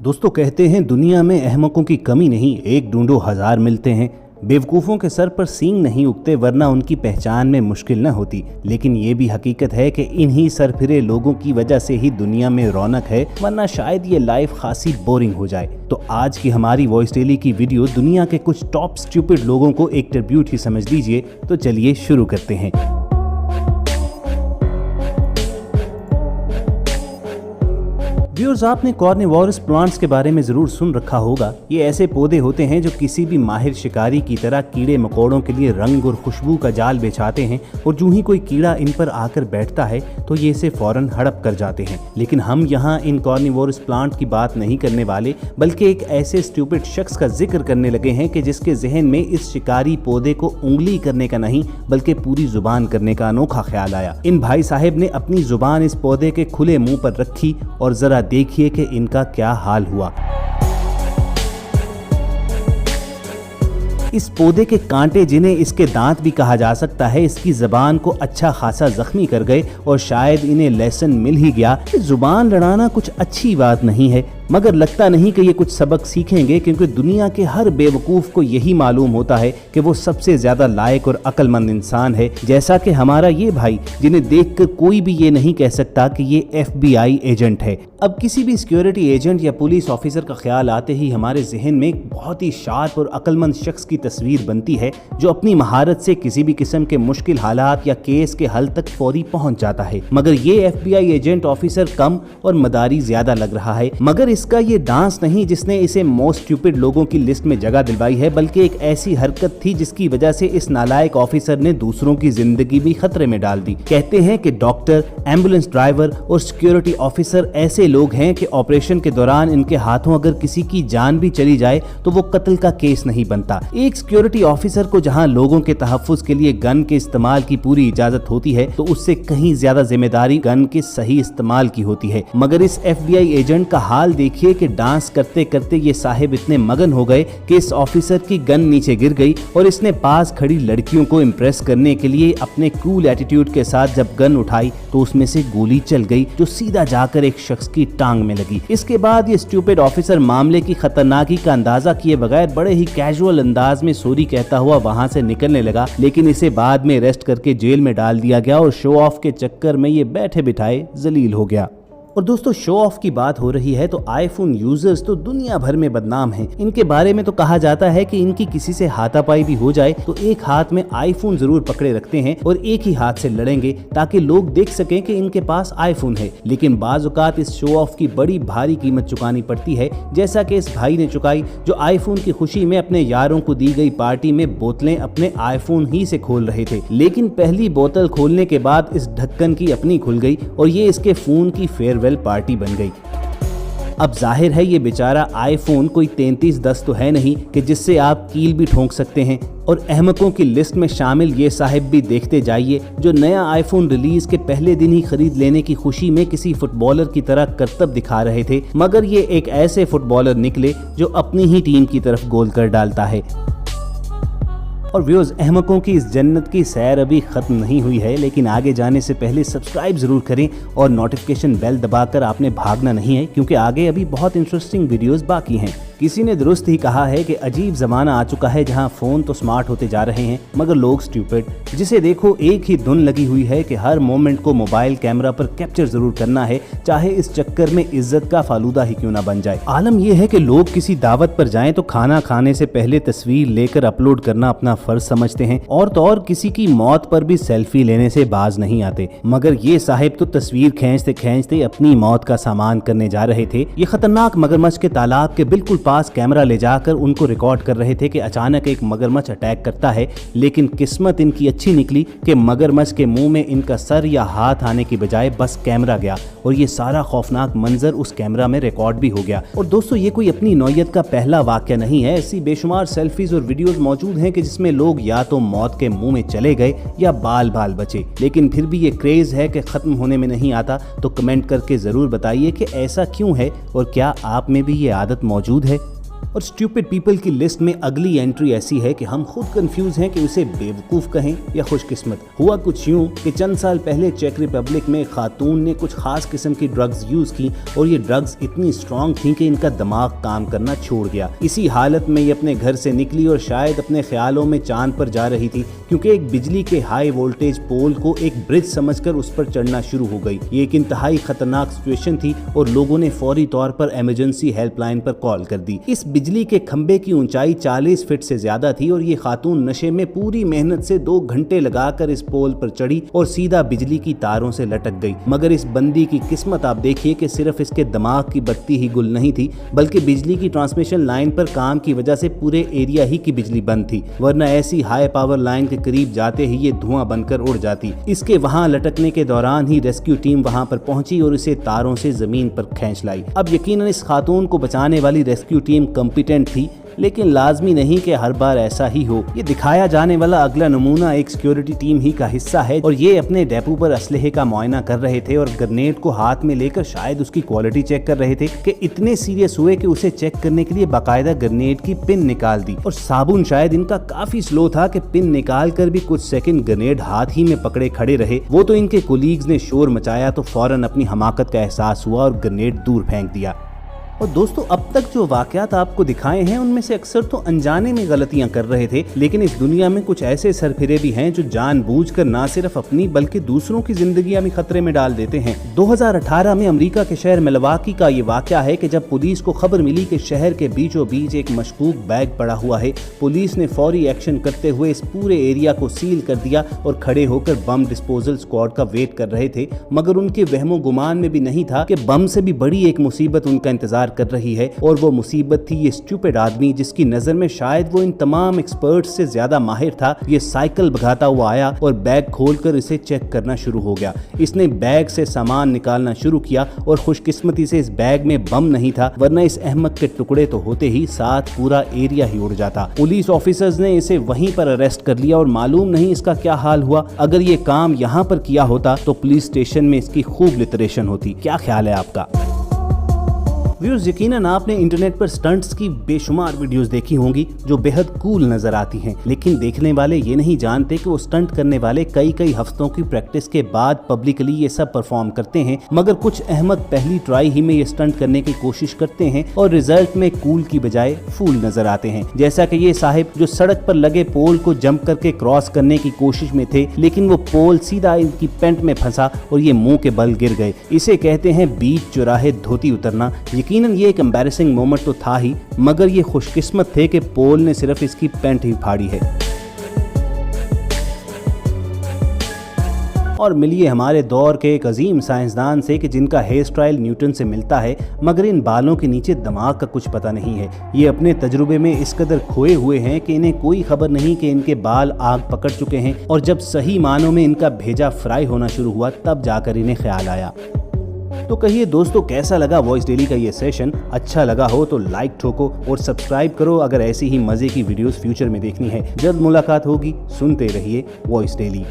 दोस्तों कहते हैं दुनिया में अहमकों की कमी नहीं, एक ढूंढो हजार मिलते हैं। बेवकूफ़ों के सर पर सींग नहीं उगते वरना उनकी पहचान में मुश्किल न होती। लेकिन ये भी हकीकत है कि इन्हीं सरफिरे लोगों की वजह से ही दुनिया में रौनक है, वरना शायद ये लाइफ खासी बोरिंग हो जाए। तो आज की हमारी वॉइस डेली की वीडियो दुनिया के कुछ टॉप स्टूपिड लोगों को एक ट्रिब्यूट ही समझ लीजिए। तो चलिए शुरू करते हैं। व्यूअर्स, आपने कॉर्निवोरस प्लांट्स के बारे में जरूर सुन रखा होगा। ये ऐसे पौधे होते हैं जो किसी भी माहिर शिकारी की तरह कीड़े मकोड़ों के लिए रंग और खुशबू का जाल बिछाते हैं और जो ही कोई कीड़ा इन पर आकर बैठता है तो ये इसे फौरन हड़प कर जाते हैं। लेकिन हम यहाँ इन कॉर्निवोरस प्लांट की बात नहीं करने वाले, बल्कि एक ऐसे स्टूपिड शख्स का जिक्र करने लगे हैं कि जिसके जहन में इस शिकारी पौधे को उंगली करने का नहीं बल्कि पूरी जुबान करने का अनोखा ख्याल आया। इन भाई साहब ने अपनी जुबान इस पौधे के खुले मुंह पर रखी और जरा देखिए कि इनका क्या हाल हुआ। इस पौधे के कांटे, जिन्हें इसके दांत भी कहा जा सकता है, इसकी जुबान को अच्छा खासा जख्मी कर गए और शायद इन्हें लेसन मिल ही गया कि जुबान लड़ाना कुछ अच्छी बात नहीं है। मगर लगता नहीं कि ये कुछ सबक सीखेंगे, क्योंकि दुनिया के हर बेवकूफ़ को यही मालूम होता है कि वो सबसे ज़्यादा लायक और अक्लमंद इंसान है, जैसा कि हमारा ये भाई, जिन्हें देखकर कोई भी ये नहीं कह सकता कि ये FBI एजेंट है। अब किसी भी सिक्योरिटी एजेंट या पुलिस ऑफिसर का ख्याल आते ही हमारे जहन में एक बहुत ही शार्प और अक्लमंद शख्स की तस्वीर बनती है, जो अपनी महारत से किसी भी किस्म के मुश्किल हालात या केस के हल तक फौरी पहुंच जाता है। मगर ये FBI एजेंट ऑफिसर कम और मदारी ज्यादा लग रहा है। मगर इसका ये डांस नहीं जिसने इसे मोस्ट स्टूपिड लोगों की लिस्ट में जगह दिलवाई है, बल्कि एक ऐसी हरकत थी जिसकी वजह से इस नालायक ऑफिसर ने दूसरों की जिंदगी भी खतरे में डाल दी। कहते हैं कि डॉक्टर, एम्बुलेंस ड्राइवर और सिक्योरिटी ऑफिसर ऐसे लोग हैं कि ऑपरेशन के दौरान इनके हाथों अगर किसी की जान भी चली जाए तो वो कत्ल का केस नहीं बनता। एक सिक्योरिटी ऑफिसर को जहां लोगों के तहफ्फुज के लिए गन के इस्तेमाल की पूरी इजाजत होती है, तो उससे कहीं ज्यादा जिम्मेदारी गन के सही इस्तेमाल की होती है। मगर इस FBI एजेंट का हाल देखिए कि डांस करते करते ये साहिब इतने मगन हो गए कि इस ऑफिसर की गन नीचे गिर गई और इसने पास खड़ी लड़कियों को इम्प्रेस करने के लिए अपने कूल एटीट्यूड के साथ जब गन उठाई तो उसमें से गोली चल गई, जो सीधा जाकर एक शख्स की टांग में लगी। इसके बाद ये स्टूपिड ऑफिसर मामले की खतरनाकी का अंदाजा किए बगैर बड़े ही कैजुअल अंदाज में सॉरी कहता हुआ वहां से निकलने लगा, लेकिन इसे बाद में अरेस्ट करके जेल में डाल दिया गया और शो ऑफ के चक्कर में ये बैठे बिठाए जलील हो गया। और दोस्तों, शो ऑफ की बात हो रही है तो आईफोन यूजर्स तो दुनिया भर में बदनाम हैं। इनके बारे में तो कहा जाता है कि इनकी किसी से हाथापाई भी हो जाए तो एक हाथ में आईफोन जरूर पकड़े रखते हैं और एक ही हाथ से लड़ेंगे ताकि लोग देख सकें कि इनके पास आईफोन है। लेकिन बाज औकात इस शो ऑफ की बड़ी भारी कीमत चुकानी पड़ती है, जैसा कि इस भाई ने चुकाई, जो आईफोन की खुशी में अपने यारों को दी गई पार्टी में बोतलें अपने आईफोन ही से खोल रहे थे। लेकिन पहली बोतल खोलने के बाद इस ढक्कन की अपनी खुल गई और ये इसके फोन की फेयरवेल पार्टी बन गई। अब जाहिर है ये बेचारा आईफोन कोई 3310 तो है नहीं कि जिससे आप कील भी ठोंक सकते हैं। और अहमकों की लिस्ट में शामिल ये साहिब भी देखते जाइए, जो नया आईफोन रिलीज के पहले दिन ही खरीद लेने की खुशी में किसी फुटबॉलर की तरह करतब दिखा रहे थे, मगर ये एक ऐसे फुटबॉलर निकले जो अपनी ही टीम की तरफ गोल कर डालता है। और व्यूअर्स, अहमकों की इस जन्नत की सैर अभी खत्म नहीं हुई है, लेकिन आगे जाने से पहले सब्सक्राइब जरूर करें और नोटिफिकेशन बेल दबाकर आपने भागना नहीं है, क्योंकि आगे अभी बहुत इंटरेस्टिंग वीडियोस बाकी हैं। किसी ने दुरुस्त ही कहा है कि अजीब जमाना आ चुका है जहां फोन तो स्मार्ट होते जा रहे हैं मगर लोग स्टूपिड। जिसे देखो एक ही धुन लगी हुई है कि हर मोमेंट को मोबाइल कैमरा पर कैप्चर जरूर करना है, चाहे इस चक्कर में इज्जत का फालूदा ही क्यों ना बन जाए। आलम यह है कि लोग किसी दावत पर जाएं तो खाना खाने से पहले तस्वीर लेकर अपलोड करना अपना फर्ज समझते हैं, और तो और किसी की मौत पर भी सेल्फी लेने से बाज नहीं आते। मगर ये साहिब तो तस्वीर खींचते खींचते अपनी मौत का सामान करने जा रहे थे। ये खतरनाक मगरमच्छ के तालाब के बिल्कुल पास कैमरा ले जाकर उनको रिकॉर्ड कर रहे थे कि अचानक एक मगरमच्छ अटैक करता है। लेकिन किस्मत इनकी अच्छी निकली कि मगरमच्छ के मुंह में इनका सर या हाथ आने की बजाय बस कैमरा गया और ये सारा खौफनाक मंजर उस कैमरा में रिकॉर्ड भी हो गया। और दोस्तों, ये कोई अपनी नौयत का पहला वाकया नहीं है। ऐसी बेशुमार सेल्फीज और वीडियोस मौजूद हैं कि जिसमें लोग या तो मौत के मुंह में चले गए या बाल बाल बचे। लेकिन फिर भी ये क्रेज है कि खत्म होने में नहीं आता। तो कमेंट करके जरूर बताइए कि ऐसा क्यों है और क्या आप में भी ये आदत मौजूद है। और स्टूपिड पीपल की लिस्ट में अगली एंट्री ऐसी है कि हम खुद कंफ्यूज हैं कि उसे बेवकूफ कहें या खुशकिस्मत। हुआ कुछ यूं कि चंद साल पहले चेक रिपब्लिक में खातून ने कुछ खास किस्म की ड्रग्स यूज की और ये ड्रग्स इतनी स्ट्रॉन्ग थी कि इनका दिमाग काम करना छोड़ गया। इसी हालत में ये अपने घर से निकली और शायद अपने ख्यालों में चांद पर जा रही थी, क्योंकि एक बिजली के हाई वोल्टेज पोल को एक ब्रिज समझकर उस पर चढ़ना शुरू हो गई। ये एक इंतहाई खतरनाक सिचुएशन थी और लोगों ने फौरी तौर पर इमरजेंसी हेल्पलाइन पर कॉल कर दी। इस बिजली के खंबे की ऊंचाई 40 फीट से ज्यादा थी और ये खातून नशे में पूरी मेहनत से 2 घंटे लगाकर इस पोल पर चढ़ी और सीधा बिजली की तारों से लटक गई। मगर इस बंदी की किस्मत आप देखिए कि सिर्फ इसके दिमाग की बत्ती ही गुल नहीं थी, बल्कि बिजली की ट्रांसमिशन लाइन पर काम की वजह से पूरे एरिया ही की बिजली बंद थी, वरना ऐसी हाई पावर लाइन के करीब जाते ही ये धुआं बनकर उड़ जाती। इसके वहां लटकने के दौरान ही रेस्क्यू टीम वहां पर पहुंची और इसे तारों से जमीन पर खींच लाई। अब यकीनन इस खातून को बचाने वाली रेस्क्यू टीम कॉम्पिटेंट थी, लेकिन लाजमी नहीं कि हर बार ऐसा ही हो। ये दिखाया जाने वाला अगला नमूना एक सिक्योरिटी टीम ही का हिस्सा है और ये अपने डेपो पर असलहे का मुआयना कर रहे थे और ग्रेनेड को हाथ में लेकर शायद उसकी क्वालिटी चेक कर रहे थे कि इतने सीरियस हुए कि उसे चेक करने के लिए बाकायदा ग्रेनेड की पिन निकाल दी। और साबुन शायद इनका काफी स्लो था कि पिन निकाल कर भी कुछ सेकंड ग्रेनेड हाथ ही में पकड़े खड़े रहे। वो तो इनके कोलीग्स ने शोर मचाया तो फौरन अपनी हमाकत का एहसास हुआ और ग्रेनेड दूर फेंक दिया। और दोस्तों, अब तक जो वाकयात आपको दिखाए हैं उनमें से अक्सर तो अनजाने में गलतियां कर रहे थे, लेकिन इस दुनिया में कुछ ऐसे सरफिरे भी हैं जो जानबूझकर ना सिर्फ अपनी बल्कि दूसरों की जिंदगियां भी खतरे में डाल देते हैं। 2018 में अमेरिका के शहर मिलवाकी का ये वाकया है कि जब पुलिस को खबर मिली कि शहर के बीचों बीच एक मशकूक बैग पड़ा हुआ है, पुलिस ने फौरी एक्शन करते हुए इस पूरे एरिया को सील कर दिया और खड़े होकर बम डिस्पोजल स्क्वाड का वेट कर रहे थे। मगर उनके वहमो गुमान में भी नहीं था कि बम से भी बड़ी एक मुसीबत उनका इंतजार कर रही है, और वो मुसीबत थी ये स्टूपिड आदमी जिसकी नजर में शायद वो इन तमाम एक्सपर्ट्स से ज्यादा माहिर था। ये साइकिल भगाता हुआ आया और बैग खोलकर इसे चेक करना शुरू हो गया। इसने बैग से सामान निकालना शुरू किया और खुशकिस्मती से इस बैग में बम नहीं था, वरना इस अहमक के टुकड़े तो होते ही साथ पूरा एरिया ही उड़ जाता। पुलिस ऑफिसर्स ने इसे वहीं पर अरेस्ट कर लिया और मालूम नहीं इसका क्या हाल हुआ। अगर ये काम यहाँ पर किया होता तो पुलिस स्टेशन में इसकी खूब लिटरेशन होती। क्या ख्याल है आपका? व्यूअर्स, यकीनन आपने इंटरनेट पर स्टंट्स की बेशुमार वीडियोस देखी होंगी जो बेहद कूल नजर आती हैं, लेकिन देखने वाले ये नहीं जानते कि वो स्टंट करने वाले कई हफ्तों की प्रैक्टिस के बाद पब्लिकली ये सब परफॉर्म करते हैं। मगर कुछ अहमक पहली ट्राई ही में ये स्टंट करने की कोशिश करते हैं और रिजल्ट में कूल की बजाय फूल नजर आते हैं। जैसा कि ये साहिब जो सड़क पर लगे पोल को जंप करके क्रॉस करने की कोशिश में थे, लेकिन वो पोल सीधा इनकी पेंट में फंसा और ये मुंह के बल गिर गए। इसे कहते हैं बीच चौराहे धोती उतरना। यकीनन ये एक एम्बैरेसिंग मोमेंट तो था ही, मगर ये खुशकिस्मत थे कि पोल ने सिर्फ इसकी पैंट ही फाड़ी है। और मिलिए हमारे दौर के एक अजीम साइंसदान से कि जिनका हेयर स्टाइल न्यूटन से मिलता है, मगर इन बालों के नीचे दिमाग का कुछ पता नहीं है। ये अपने तजुर्बे में इस कदर खोए हुए हैं कि इन्हें कोई खबर नहीं कि इनके बाल आग पकड़ चुके हैं, और जब सही मानों में इनका भेजा फ्राई होना शुरू हुआ तब जाकर इन्हें ख्याल आया। तो कहिए दोस्तों, कैसा लगा वॉइस डेली का ये सेशन? अच्छा लगा हो तो लाइक ठोको और सब्सक्राइब करो अगर ऐसी ही मजे की वीडियोस फ्यूचर में देखनी है। जल्द मुलाकात होगी, सुनते रहिए वॉइस डेली।